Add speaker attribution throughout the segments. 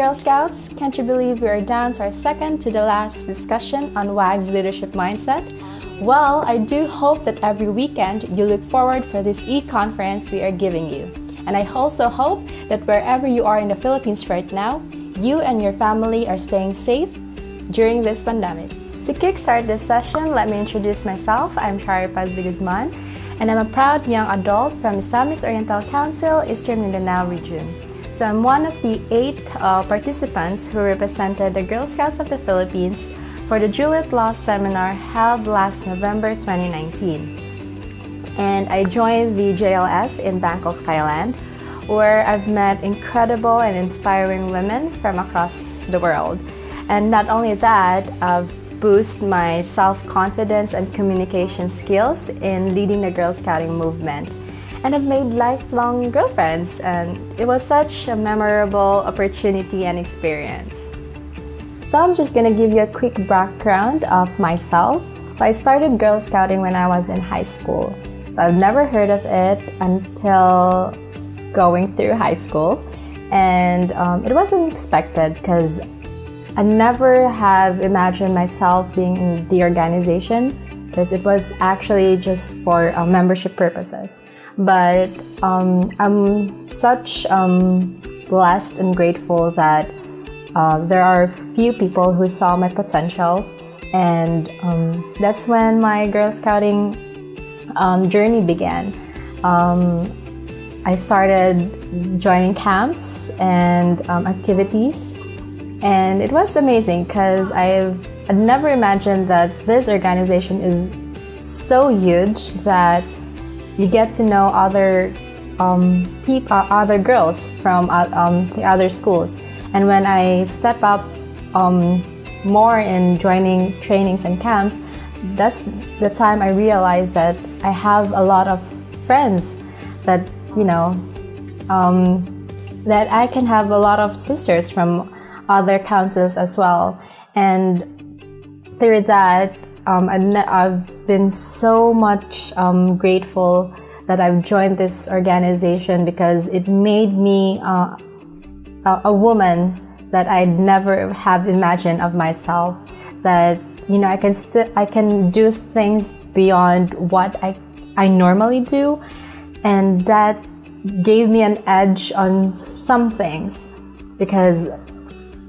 Speaker 1: Girl Scouts! Can't you believe we are down to our second to the last discussion on WAGGGS Leadership Mindset? Well, I do hope that every weekend you look forward for this e-conference we are giving you. And I also hope that wherever you are in the Philippines right now, you and your family are staying safe during this pandemic. To kickstart this session, let me introduce myself. I'm Shari Guzman, and I'm a proud young adult from Misamis Oriental Council, Eastern Mindanao region. So I'm one of the 8 participants who represented the Girl Scouts of the Philippines for the Juliette Low seminar held last November 2019. And I joined the JLS in Bangkok, Thailand, where I've met incredible and inspiring women from across the world. And not only that, I've boosted my self-confidence and communication skills in leading the Girl Scouting movement. And I've made lifelong girlfriends, and it was such a memorable opportunity and experience. So I'm just gonna give you a quick background of myself. So I started Girl Scouting when I was in high school. So I've never heard of it until going through high school. And it wasn't expected because I never have imagined myself being in the organization because it was actually just for membership purposes. But I'm such blessed and grateful that there are few people who saw my potentials, and that's when my Girl Scouting journey began. I started joining camps and activities, and it was amazing because I'd never imagined that this organization is so huge that you get to know other other girls from the other schools. And when I step up more in joining trainings and camps, that's the time I realized that I have a lot of friends that, you know, that I can have a lot of sisters from other councils as well. And through that, I've been so much grateful that I've joined this organization because it made me a woman that I'd never have imagined of myself. That, you know, I can do things beyond what I normally do, and that gave me an edge on some things, because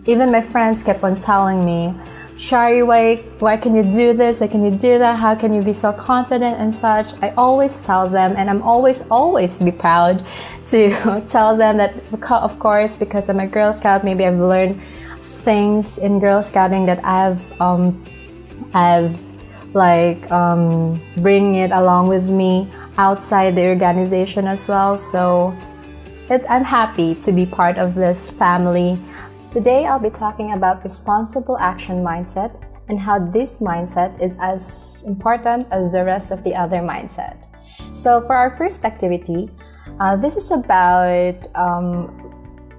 Speaker 1: even my friends kept on telling me, Shari, why can you do this? Why can you do that? How can you be so confident and such? I always tell them, and I'm always be proud to tell them that, of course, because I'm a Girl Scout, maybe I've learned things in Girl Scouting that I've bring it along with me outside the organization as well. So I'm happy to be part of this family. Today, I'll be talking about responsible action mindset and how this mindset is as important as the rest of the other mindset. So for our first activity, this is about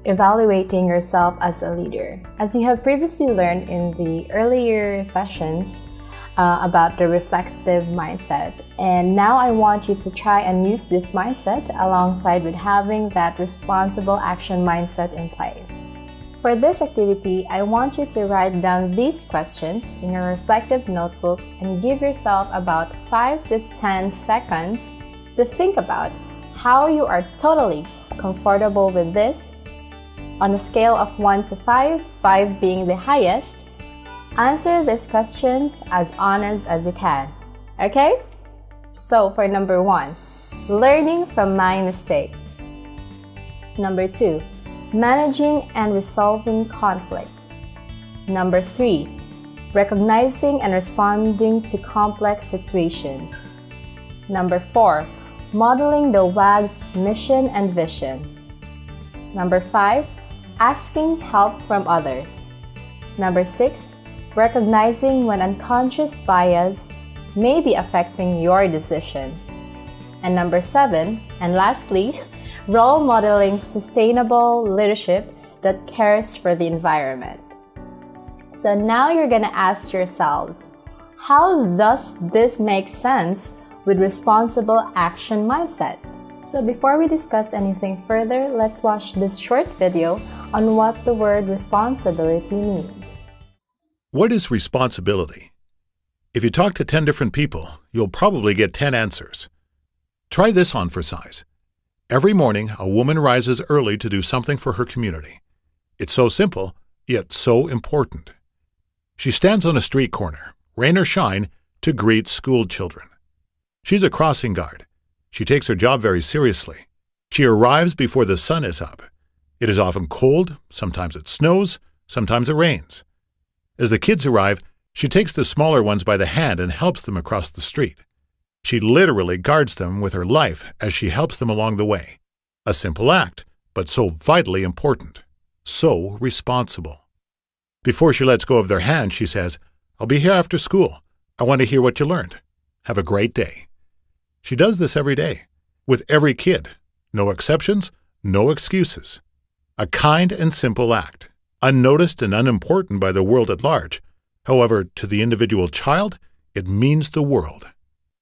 Speaker 1: evaluating yourself as a leader. As you have previously learned in the earlier sessions about the reflective mindset, and now I want you to try and use this mindset alongside with having that responsible action mindset in place. For this activity, I want you to write down these questions in your reflective notebook and give yourself about 5 to 10 seconds to think about how you are totally comfortable with this. On a scale of 1 to 5, 5 being the highest, answer these questions as honest as you can. Okay? So for number 1, learning from my mistakes. Number 2, managing and resolving conflict. Number 3, recognizing and responding to complex situations. Number 4, modeling the WAGGGS mission and vision. Number 5, asking help from others. Number 6, recognizing when unconscious bias may be affecting your decisions. And number 7, and lastly, role modeling sustainable leadership that cares for the environment. So now you're gonna ask yourselves, how does this make sense with responsible action mindset? So before we discuss anything further, let's watch this short video on what the word responsibility means.
Speaker 2: What is responsibility? If you talk to 10 different people, you'll probably get 10 answers. Try this on for size. Every morning, a woman rises early to do something for her community. It's so simple, yet so important. She stands on a street corner, rain or shine, to greet school children. She's a crossing guard. She takes her job very seriously. She arrives before the sun is up. It is often cold, sometimes it snows, sometimes it rains. As the kids arrive, she takes the smaller ones by the hand and helps them across the street. She literally guards them with her life as she helps them along the way. A simple act, but so vitally important. So responsible. Before she lets go of their hand, she says, "I'll be here after school. I want to hear what you learned. Have a great day." She does this every day, with every kid. No exceptions, no excuses. A kind and simple act, unnoticed and unimportant by the world at large. However, to the individual child, it means the world.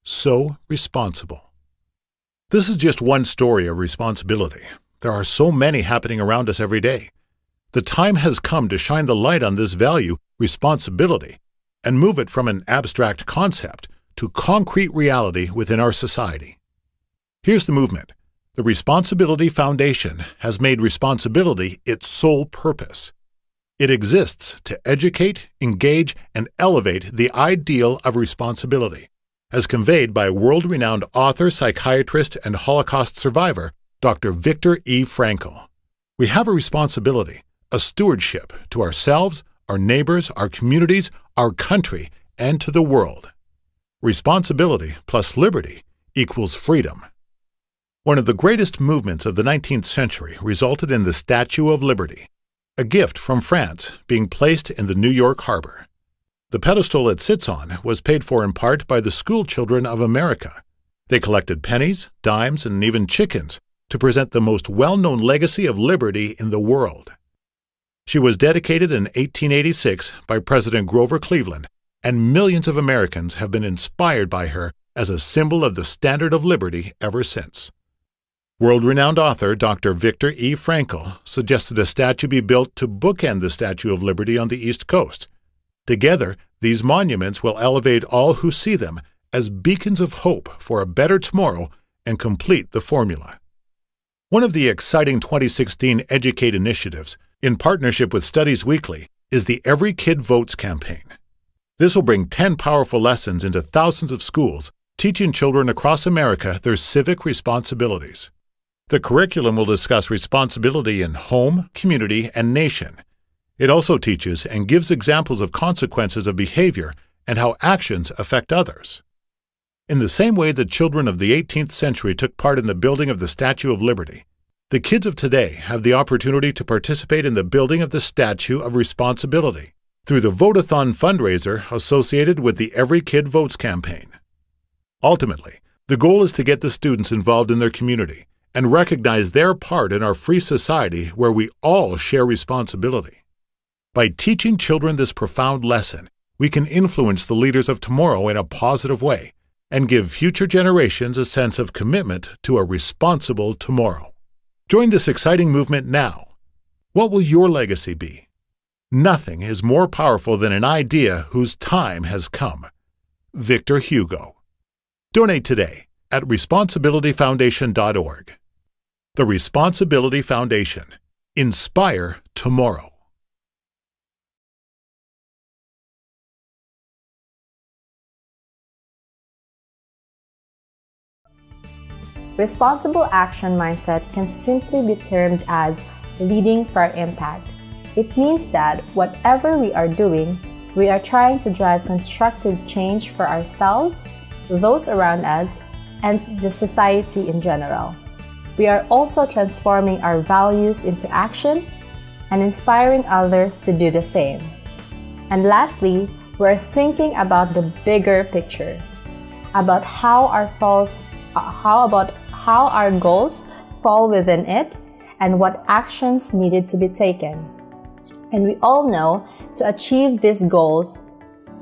Speaker 2: So responsible. This is just one story of responsibility. There are so many happening around us every day. The time has come to shine the light on this value, responsibility, and move it from an abstract concept to concrete reality within our society. Here's the movement. The Responsibility Foundation has made responsibility its sole purpose. It exists to educate, engage, and elevate the ideal of responsibility, as conveyed by world-renowned author, psychiatrist, and Holocaust survivor, Dr. Viktor E. Frankl. We have a responsibility, a stewardship to ourselves, our neighbors, our communities, our country, and to the world. Responsibility plus liberty equals freedom. One of the greatest movements of the 19th century resulted in the Statue of Liberty, a gift from France being placed in the New York harbor. The pedestal it sits on was paid for in part by the school children of America. They collected pennies, dimes, and even chickens to present the most well-known legacy of liberty in the world. She was dedicated in 1886 by President Grover Cleveland, and millions of Americans have been inspired by her as a symbol of the standard of liberty ever since. World-renowned author Dr. Viktor E. Frankl suggested a statue be built to bookend the Statue of Liberty on the East Coast. Together, these monuments will elevate all who see them as beacons of hope for a better tomorrow and complete the formula. One of the exciting 2016 Educate initiatives, in partnership with Studies Weekly, is the Every Kid Votes campaign. This will bring 10 powerful lessons into thousands of schools, teaching children across America their civic responsibilities. The curriculum will discuss responsibility in home, community, and nation. It also teaches and gives examples of consequences of behavior and how actions affect others. In the same way that children of the 18th century took part in the building of the Statue of Liberty, the kids of today have the opportunity to participate in the building of the Statue of Responsibility through the Vote-a-thon fundraiser associated with the Every Kid Votes campaign. Ultimately, the goal is to get the students involved in their community and recognize their part in our free society where we all share responsibility. By teaching children this profound lesson, we can influence the leaders of tomorrow in a positive way and give future generations a sense of commitment to a responsible tomorrow. Join this exciting movement now. What will your legacy be? Nothing is more powerful than an idea whose time has come. Victor Hugo. Donate today at responsibilityfoundation.org. The Responsibility Foundation. Inspire tomorrow.
Speaker 1: Responsible action mindset can simply be termed as leading for impact. It means that whatever we are doing, we are trying to drive constructive change for ourselves, those around us, and the society in general. We are also transforming our values into action and inspiring others to do the same. And lastly, we're thinking about the bigger picture, about how our goals fall within it and what actions needed to be taken. And we all know to achieve these goals,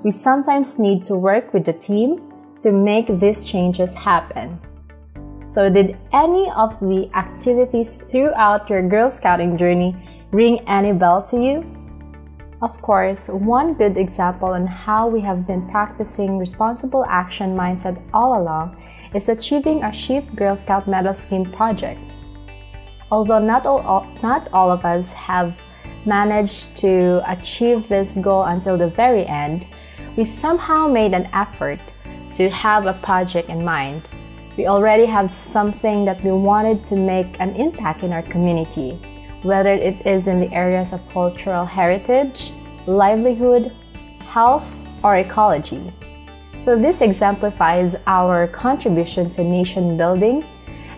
Speaker 1: we sometimes need to work with the team to make these changes happen. So did any of the activities throughout your Girl Scouting journey ring any bell to you? Of course, one good example on how we have been practicing responsible action mindset all along is achieving our Chief Girl Scout Medal Scheme project. Although not all of us have managed to achieve this goal until the very end, we somehow made an effort to have a project in mind. We already have something that we wanted to make an impact in our community, whether it is in the areas of cultural heritage, livelihood, health, or ecology. So this exemplifies our contribution to nation building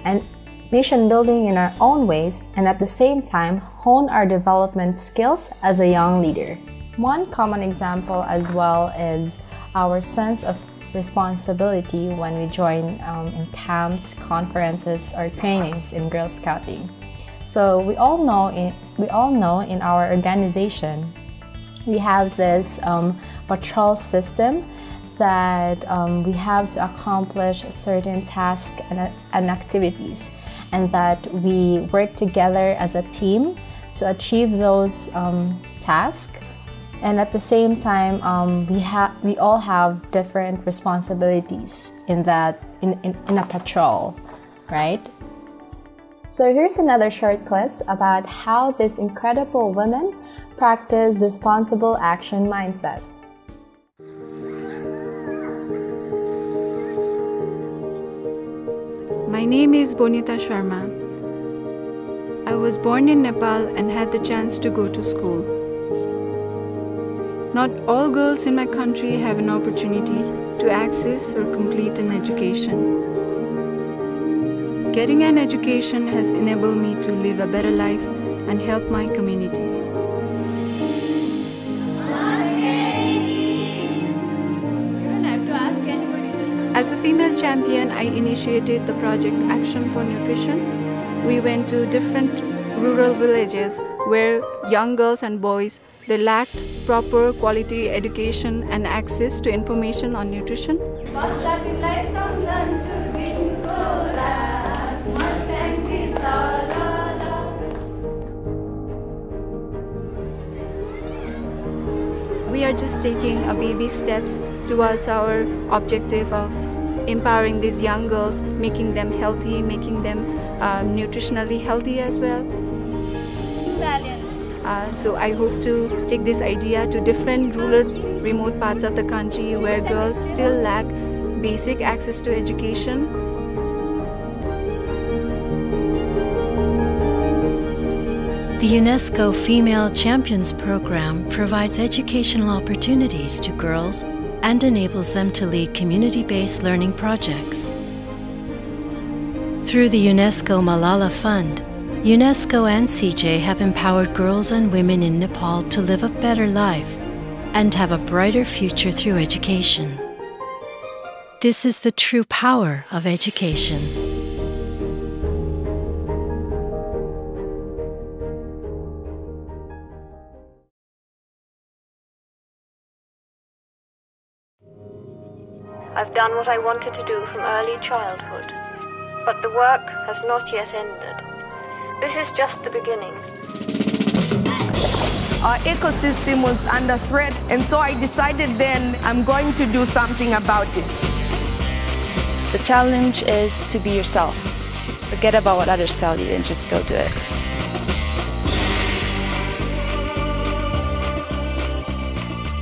Speaker 1: in our own ways, and at the same time hone our development skills as a young leader. One common example as well is our sense of responsibility when we join in camps, conferences, or trainings in Girl Scouting. So we all know in our organization we have this patrol system that we have to accomplish certain tasks and activities, and that we work together as a team to achieve those tasks. And at the same time, we all have different responsibilities in a patrol, right? So here's another short clips about how these incredible women practice responsible action mindset.
Speaker 3: My name is Bonita Sharma. I was born in Nepal and had the chance to go to school. Not all girls in my country have an opportunity to access or complete an education. Getting an education has enabled me to live a better life and help my community. As a female champion, I initiated the project Action for Nutrition. We went to different rural villages where young girls and boys, they lacked proper quality education and access to information on nutrition. We are just taking a baby steps towards our objective of empowering these young girls, making them healthy, making them nutritionally healthy as well. So I hope to take this idea to different rural, remote parts of the country where girls still lack basic access to education.
Speaker 4: The UNESCO Female Champions Program provides educational opportunities to girls and enables them to lead community-based learning projects. Through the UNESCO Malala Fund, UNESCO and CJ have empowered girls and women in Nepal to live a better life and have a brighter future through education. This is the true power of education.
Speaker 5: I've done what I wanted to do from early childhood, but the work has not yet ended. This is just the beginning.
Speaker 6: Our ecosystem was under threat, and so I decided then I'm going to do something about it.
Speaker 7: The challenge is to be yourself. Forget about what others tell you and just go do it.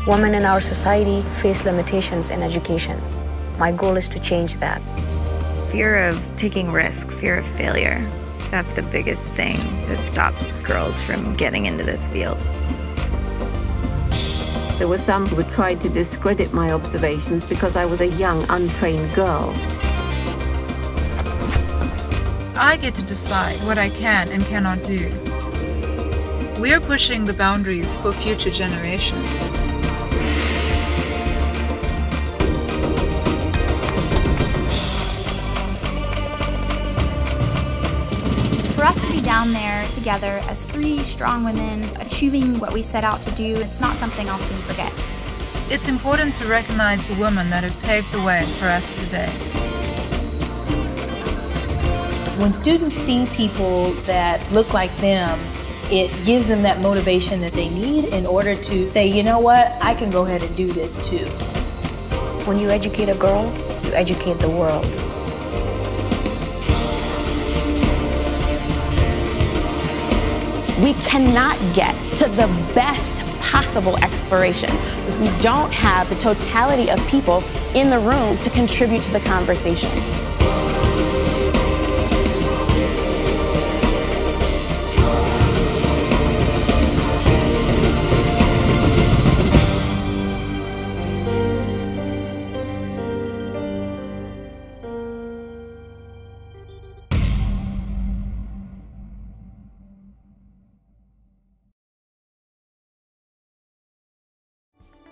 Speaker 5: Women in our society face limitations in education. My goal is to change that.
Speaker 8: Fear of taking risks, fear of failure. That's the biggest thing that stops girls from getting into this field.
Speaker 9: There were some who would try to discredit my observations because I was a young, untrained girl.
Speaker 10: I get to decide what I can and cannot do. We're pushing the boundaries for future generations.
Speaker 11: For us to be down there together as three strong women achieving what we set out to do, it's not something I'll soon forget.
Speaker 10: It's important to recognize the women that have paved the way for us today.
Speaker 12: When students see people that look like them, it gives them that motivation that they need in order to say, you know what, I can go ahead and do this too.
Speaker 13: When you educate a girl, you educate the world.
Speaker 14: We cannot get to the best possible exploration if we don't have the totality of people in the room to contribute to the conversation.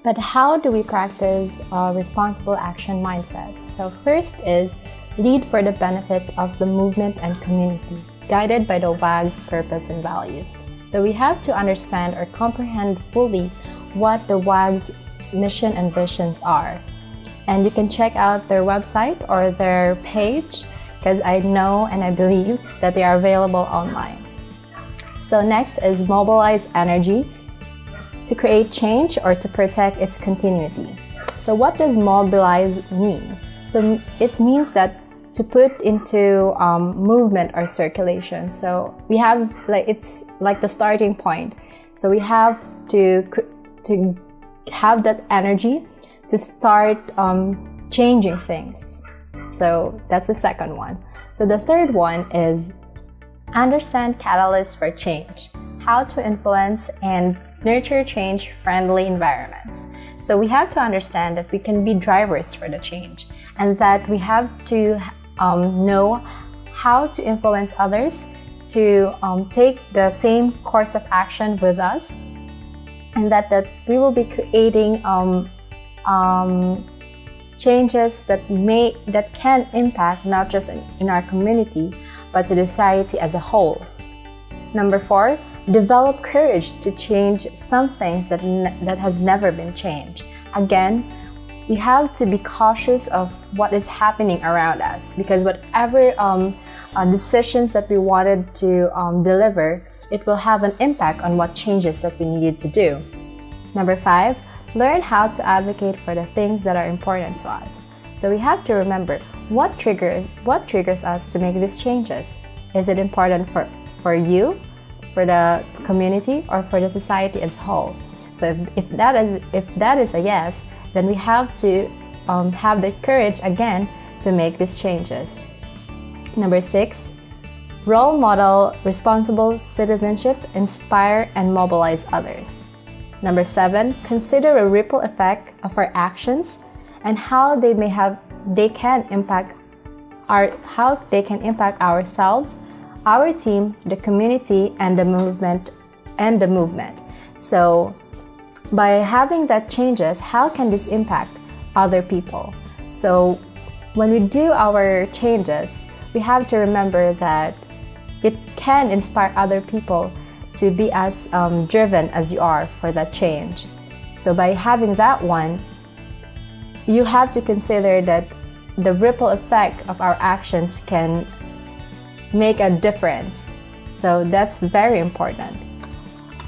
Speaker 1: But how do we practice a responsible action mindset? So first is lead for the benefit of the movement and community, guided by the WAGGGS purpose and values. So we have to understand or comprehend fully what the WAGGGS mission and visions are. And you can check out their website or their page, because I know and I believe that they are available online. So next is mobilize energy to create change or to protect its continuity. So what does mobilize mean? So it means that to put into movement or circulation. So we have it's like the starting point. So we have to have that energy to start changing things. So that's the second one. So the third one is understand catalysts for change, how to influence and nurture change-friendly environments. So we have to understand that we can be drivers for the change and that we have to know how to influence others to take the same course of action with us, and that we will be creating changes that can impact not just in our community but to the society as a whole. Number 4, develop courage to change some things that has never been changed. Again, we have to be cautious of what is happening around us, because whatever decisions that we wanted to deliver, it will have an impact on what changes that we needed to do. Number 5, learn how to advocate for the things that are important to us. So we have to remember what triggers us to make these changes. Is it important for you, for the community, or for the society as a whole? So if that is a yes, then we have to have the courage again to make these changes. Number 6, role model responsible citizenship, inspire and mobilize others. Number 7, consider a ripple effect of our actions and how they can impact ourselves, our team, the community, and the movement. So by having that changes, how can this impact other people? So when we do our changes, we have to remember that it can inspire other people to be as driven as you are for that change. So by having that one, you have to consider that the ripple effect of our actions can make a difference. So that's very important.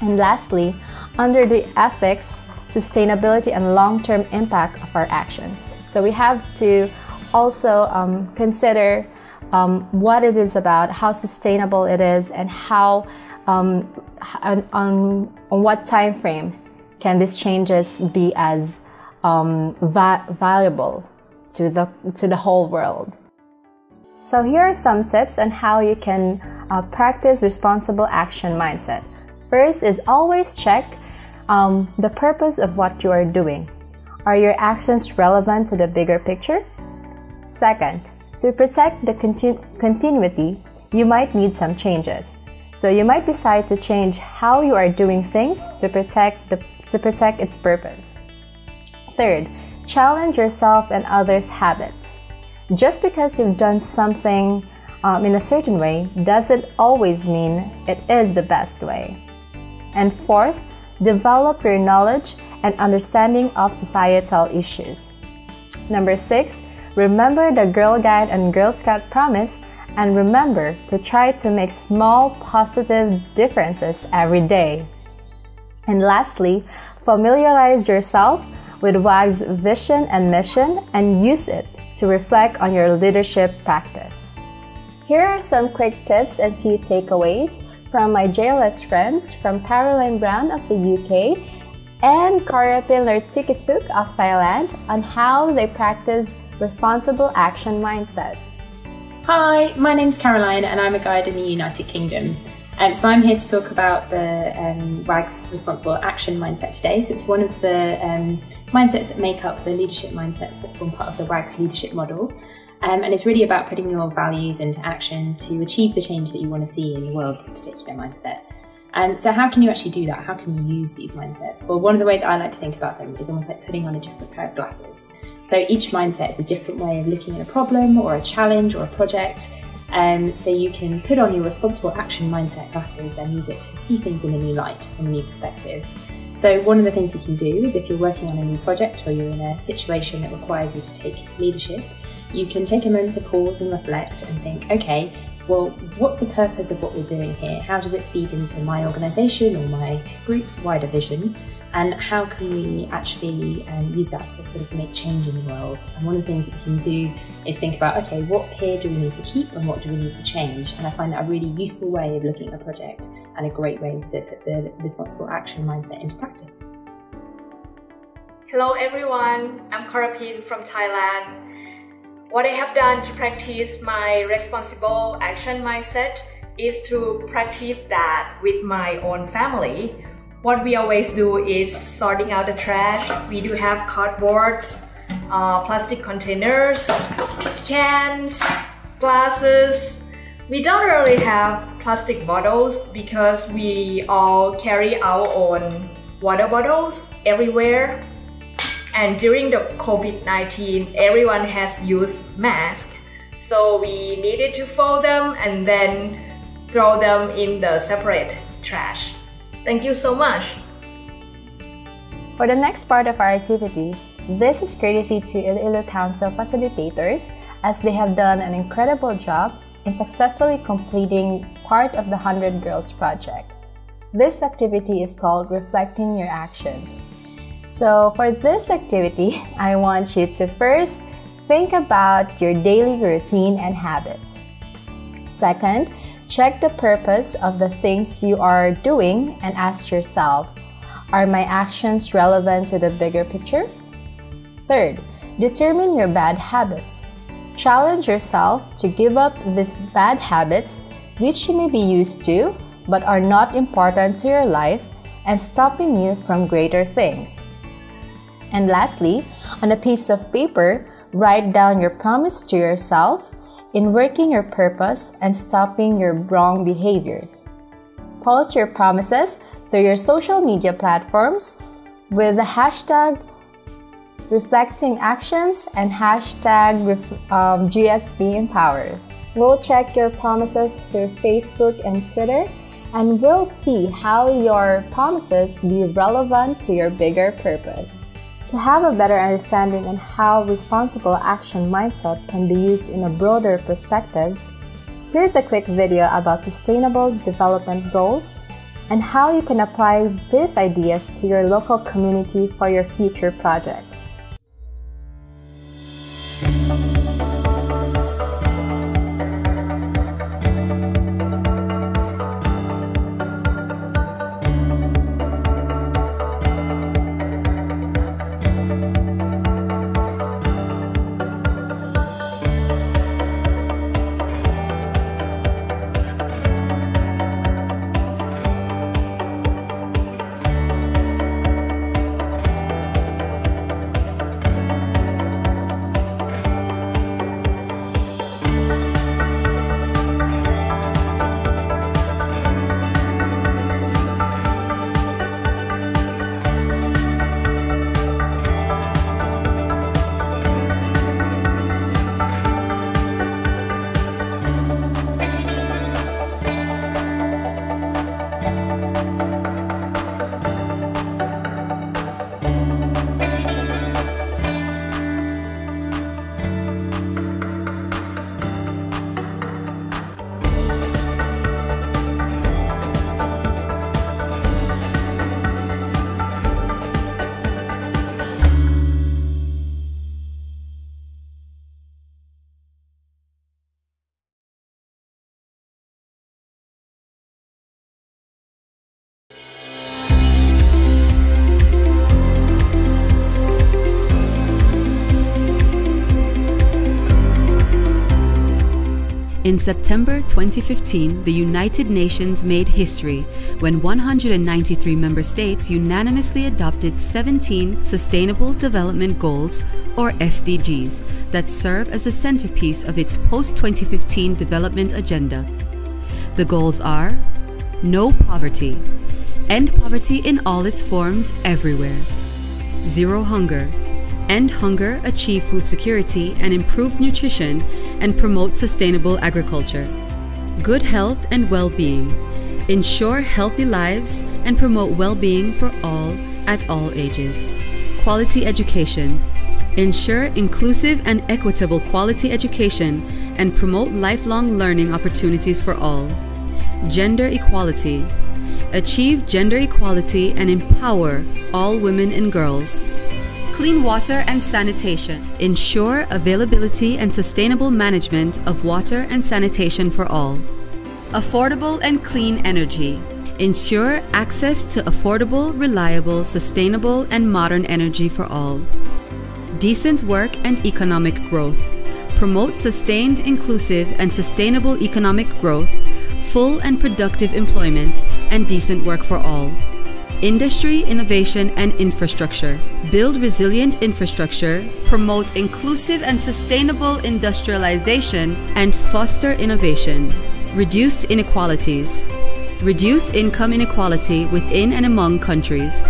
Speaker 1: And lastly, under the ethics, sustainability and long-term impact of our actions. So we have to also consider what it is about, how sustainable it is, and how on what time frame can these changes be as valuable to the whole world. So here are some tips on how you can practice responsible action mindset. First is always check the purpose of what you are doing. Are your actions relevant to the bigger picture? Second, to protect the continuity, you might need some changes. So you might decide to change how you are doing things to protect its purpose. Third, challenge yourself and others' habits. Just because you've done something in a certain way doesn't always mean it is the best way. And fourth, develop your knowledge and understanding of societal issues. Number 6, remember the Girl Guide and Girl Scout promise And remember to try to make small positive differences every day. And lastly, familiarize yourself with WAGGGS' vision and mission and use it to reflect on your leadership practice. Here are some quick tips and few takeaways from my JLS friends from Caroline Brown of the UK and Karapin of Thailand on how they practice responsible action mindset.
Speaker 15: Hi, my name's Caroline and I'm a guide in the United Kingdom. So I'm here to talk about the WAGGGS Responsible Action Mindset today. So it's one of the mindsets that make up the leadership mindsets that form part of the WAGGGS leadership model. And it's really about putting your values into action to achieve the change that you want to see in the world, this particular mindset. So how can you actually do that? How can you use these mindsets? Well, one of the ways I like to think about them is almost like putting on a different pair of glasses. So each mindset is a different way of looking at a problem or a challenge or a project. So you can put on your responsible action mindset glasses and use it to see things in a new light, from a new perspective. So one of the things you can do is if you're working on a new project or you're in a situation that requires you to take leadership, you can take a moment to pause and reflect and think, okay, well, what's the purpose of what we're doing here? How does it feed into my organisation or my group's wider vision? And how can we actually use that to sort of make change in the world? And one of the things that we can do is think about, okay, what here do we need to keep and what do we need to change? And I find that a really useful way of looking at a project and a great way to put the responsible action mindset into practice.
Speaker 16: Hello everyone, I'm Karapin from Thailand. What I have done to practice my responsible action mindset is to practice that with my own family. What we always do is sorting out the trash. We do have cardboards, plastic containers, cans, glasses. We don't really have plastic bottles because we all carry our own water bottles everywhere. And during the COVID-19, everyone has used masks. So we needed to fold them and then throw them in the separate trash. Thank you so much.
Speaker 1: For the next part of our activity, this is courtesy to Iloilo Council facilitators as they have done an incredible job in successfully completing part of the 100 Girls project. This activity is called Reflecting Your Actions. So for this activity, I want you to first think about your daily routine and habits. Second, check the purpose of the things you are doing and ask yourself, are my actions relevant to the bigger picture? Third, determine your bad habits. Challenge yourself to give up these bad habits which you may be used to but are not important to your life and stopping you from greater things. And lastly, on a piece of paper, write down your promise to yourself in working your purpose and stopping your wrong behaviors. Post your promises through your social media platforms with the hashtag reflecting actions and hashtag GSB empowers. We'll check your promises through Facebook and Twitter, and we'll see how your promises be relevant to your bigger purpose. To have a better understanding on how responsible action mindset can be used in a broader perspective, here's a quick video about sustainable development goals and how you can apply these ideas to your local community for your future projects.
Speaker 17: In September 2015, the United Nations made history when 193 member states unanimously adopted 17 Sustainable Development Goals, or SDGs, that serve as the centerpiece of its post-2015 development agenda. The goals are: no poverty, end poverty in all its forms everywhere; zero hunger, end hunger, achieve food security and improved nutrition, and promote sustainable agriculture; good health and well-being, ensure healthy lives and promote well-being for all at all ages; quality education, ensure inclusive and equitable quality education and promote lifelong learning opportunities for all; gender equality, achieve gender equality and empower all women and girls; clean water and sanitation, ensure availability and sustainable management of water and sanitation for all; affordable and clean energy, ensure access to affordable, reliable, sustainable and modern energy for all; decent work and economic growth, promote sustained, inclusive and sustainable economic growth, full and productive employment and decent work for all; industry, innovation and infrastructure, build resilient infrastructure, promote inclusive and sustainable industrialization and foster innovation; reduced inequalities, reduce income inequality within and among countries;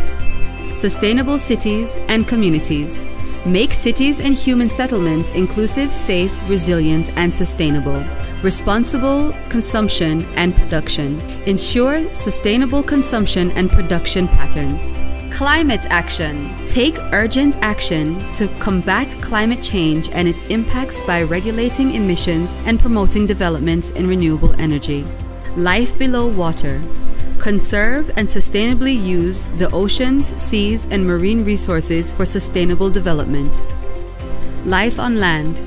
Speaker 17: sustainable cities and communities, make cities and human settlements inclusive, safe, resilient and sustainable; responsible consumption and production, ensure sustainable consumption and production patterns; climate action, take urgent action to combat climate change and its impacts by regulating emissions and promoting developments in renewable energy; life below water, conserve and sustainably use the oceans, seas and marine resources for sustainable development; life on land,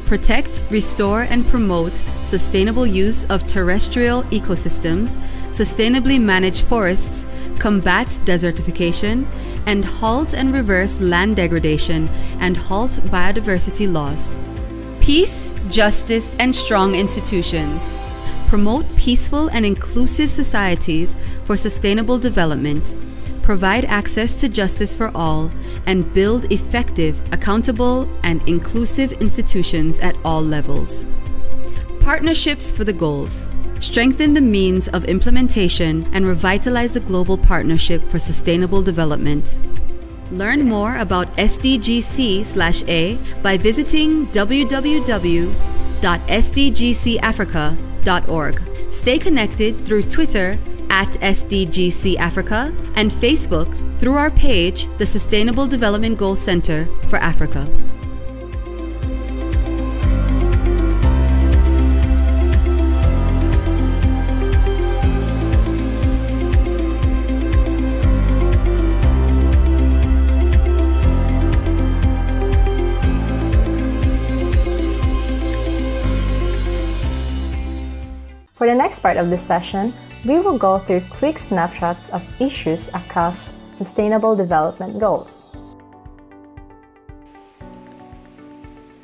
Speaker 17: protect, restore and promote sustainable use of terrestrial ecosystems, sustainably manage forests, combat desertification, and halt and reverse land degradation and halt biodiversity loss; peace, justice and strong institutions, promote peaceful and inclusive societies for sustainable development, provide access to justice for all, and build effective, accountable, and inclusive institutions at all levels. Partnerships for the goals. Strengthen the means of implementation and revitalize the global partnership for sustainable development. Learn more about SDGC/A by visiting www.sdgcafrica.org. Stay connected through Twitter @SDGCAfrica and Facebook through our page, the Sustainable Development Goals Center for Africa.
Speaker 1: For the next part of this session, we will go through quick snapshots of issues across Sustainable Development Goals.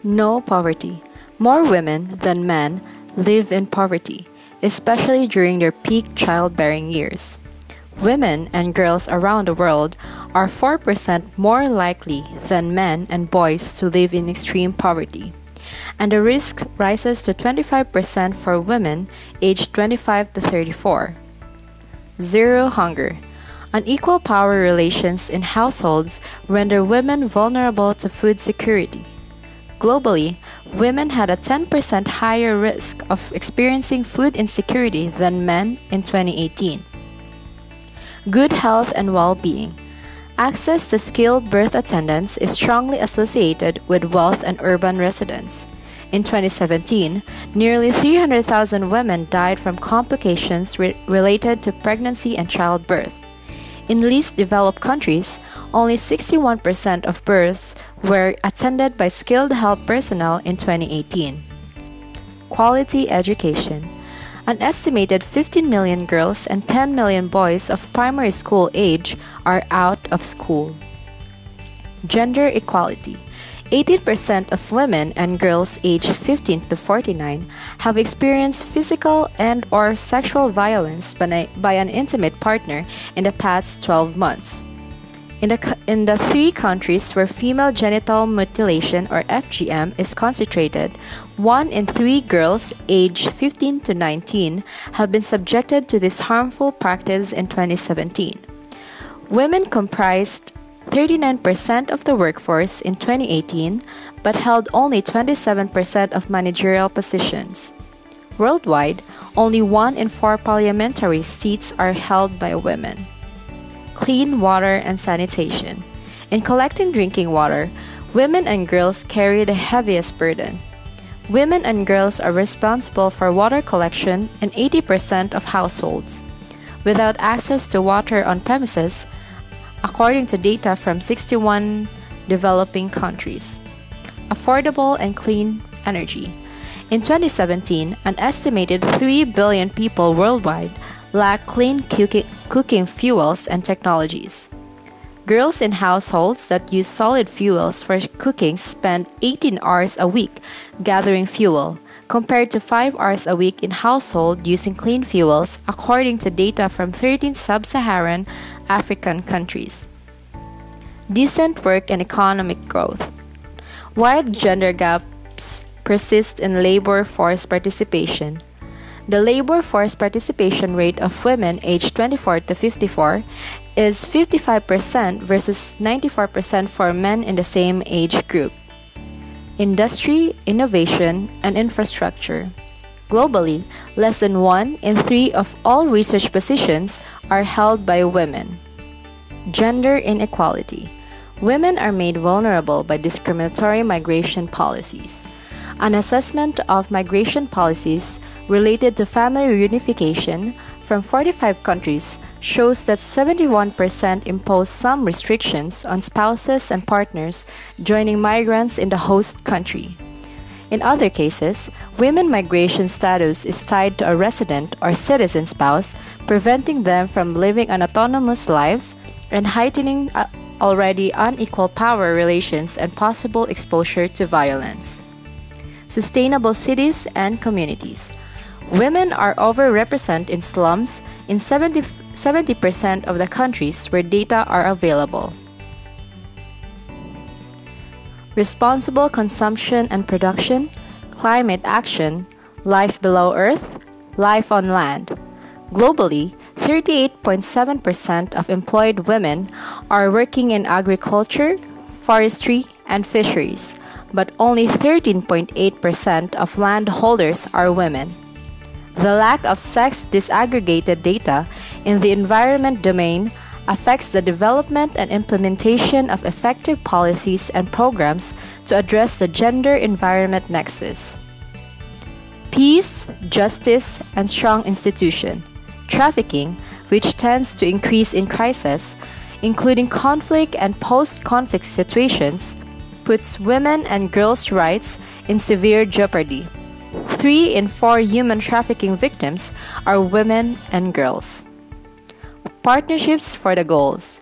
Speaker 1: No poverty. More women than men live in poverty, especially during their peak childbearing years. Women and girls around the world are 4% more likely than men and boys to live in extreme poverty, and the risk rises to 25% for women aged 25 to 34. Zero hunger. Unequal power relations in households render women vulnerable to food security. Globally, women had a 10% higher risk of experiencing food insecurity than men in 2018. Good health and well-being. Access to skilled birth attendants is strongly associated with wealth and urban residents. In 2017, nearly 300,000 women died from complications related to pregnancy and childbirth. In least developed countries, only 61% of births were attended by skilled health personnel in 2018. Quality education. An estimated 15 million girls and 10 million boys of primary school age are out of school. Gender equality. 18% of women and girls aged 15 to 49 have experienced physical and/or sexual violence by an intimate partner in the past 12 months. In the 3 countries where female genital mutilation, or FGM, is concentrated, 1 in 3 girls aged 15 to 19 have been subjected to this harmful practice in 2017. Women comprised 39% of the workforce in 2018, but held only 27% of managerial positions. Worldwide, only 1 in 4 parliamentary seats are held by women. Clean water and sanitation. In collecting drinking water, women and girls carry the heaviest burden. Women and girls are responsible for water collection in 80% of households. Without access to water on premises, according to data from 61 developing countries. Affordable and clean energy. In 2017, an estimated 3 billion people worldwide lack clean cooking fuels and technologies. Girls in households that use solid fuels for cooking spend 18 hours a week gathering fuel, compared to 5 hours a week in households using clean fuels, according to data from 13 sub-Saharan African countries. Decent work and economic growth. Wide gender gaps persist in labor force participation. The labor force participation rate of women aged 24 to 54 is 55% versus 94% for men in the same age group. Industry, innovation, and infrastructure. Globally, less than 1 in 3 of all research positions are held by women. Gender inequality. Women are made vulnerable by discriminatory migration policies. An assessment of migration policies related to family reunification from 45 countries shows that 71% impose some restrictions on spouses and partners joining migrants in the host country. In other cases, women migration status is tied to a resident or citizen spouse, preventing them from living autonomous lives and heightening already unequal power relations and possible exposure to violence. Sustainable cities and communities. Women are overrepresented in slums in 70% of the countries where data are available. Responsible consumption and production, climate action, life below Earth, life on land. Globally, 38.7% of employed women are working in agriculture, forestry, and fisheries, but only 13.8% of landholders are women. The lack of sex disaggregated data in the environment domain affects the development and implementation of effective policies and programs to address the gender-environment nexus. Peace, justice, and strong institution. Trafficking, which tends to increase in crisis, including conflict and post-conflict situations, puts women and girls' rights in severe jeopardy. 3 in 4 human trafficking victims are women and girls. Partnerships for the goals.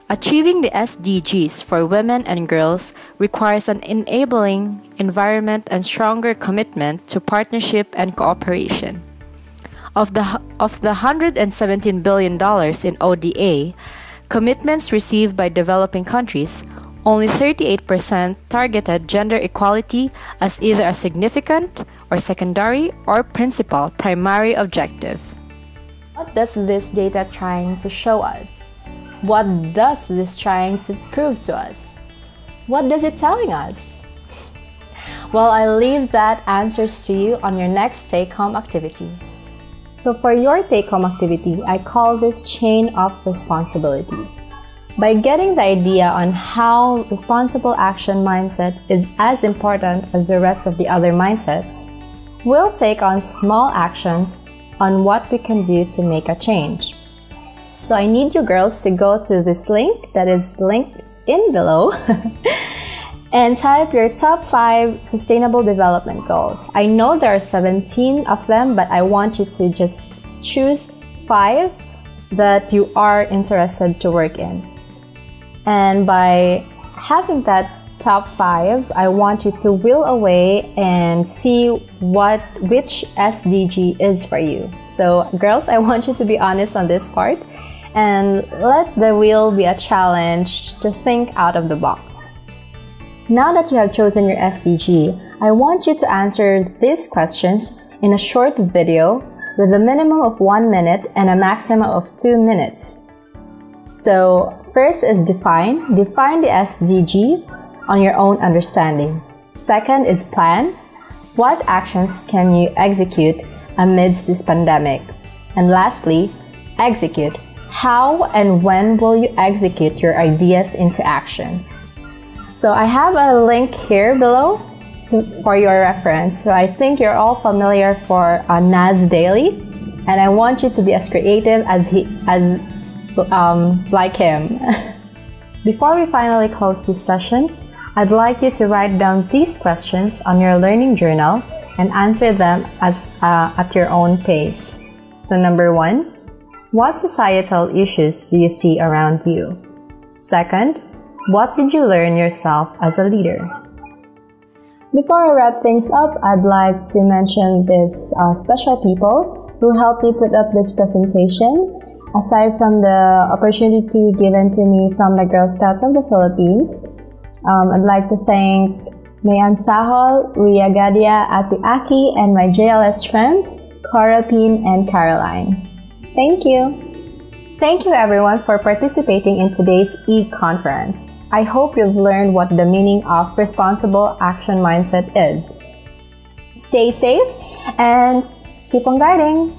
Speaker 1: Achieving the SDGs for women and girls requires an enabling environment and stronger commitment to partnership and cooperation. Of the $117 billion in ODA, commitments received by developing countries, only 38% targeted gender equality as either a significant or secondary or principal primary objective. What does this data trying to show us? What does this trying to prove to us? What does it telling us? Well, I leave that answers to you on your next take-home activity. So for your take-home activity, I call this chain of responsibilities. By getting the idea on how responsible action mindset is as important as the rest of the other mindsets, we'll take on small actions on what we can do to make a change. So I need you girls to go to this link that is linked in below and type your top 5 sustainable development goals. I know there are 17 of them, but I want you to just choose 5 that you are interested to work in. And by having that top 5, I want you to wheel away and see which SDG is for you. So girls, I want you to be honest on this part and let the wheel be a challenge to think out of the box. Now that you have chosen your SDG, I want you to answer these questions in a short video with a minimum of 1 minute and a maximum of 2 minutes. So first is define. Define the SDG on your own understanding. Second is plan. What actions can you execute amidst this pandemic? And lastly, execute. How and when will you execute your ideas into actions? So I have a link here below for your reference. So I think you're all familiar for Nas Daily, and I want you to be as creative as like him. Before we finally close this session, I'd like you to write down these questions on your learning journal and answer them at your own pace. So number 1, what societal issues do you see around you? Second, what did you learn yourself as a leader? Before I wrap things up, I'd like to mention these special people who helped me put up this presentation. Aside from the opportunity given to me from the Girl Scouts of the Philippines, I'd like to thank Mayan Sahol, Ria Gadia, Ati Aki, and my JLS friends, Karapin and Caroline. Thank you! Thank you everyone for participating in today's e-conference. I hope you've learned what the meaning of responsible action mindset is. Stay safe and keep on guiding!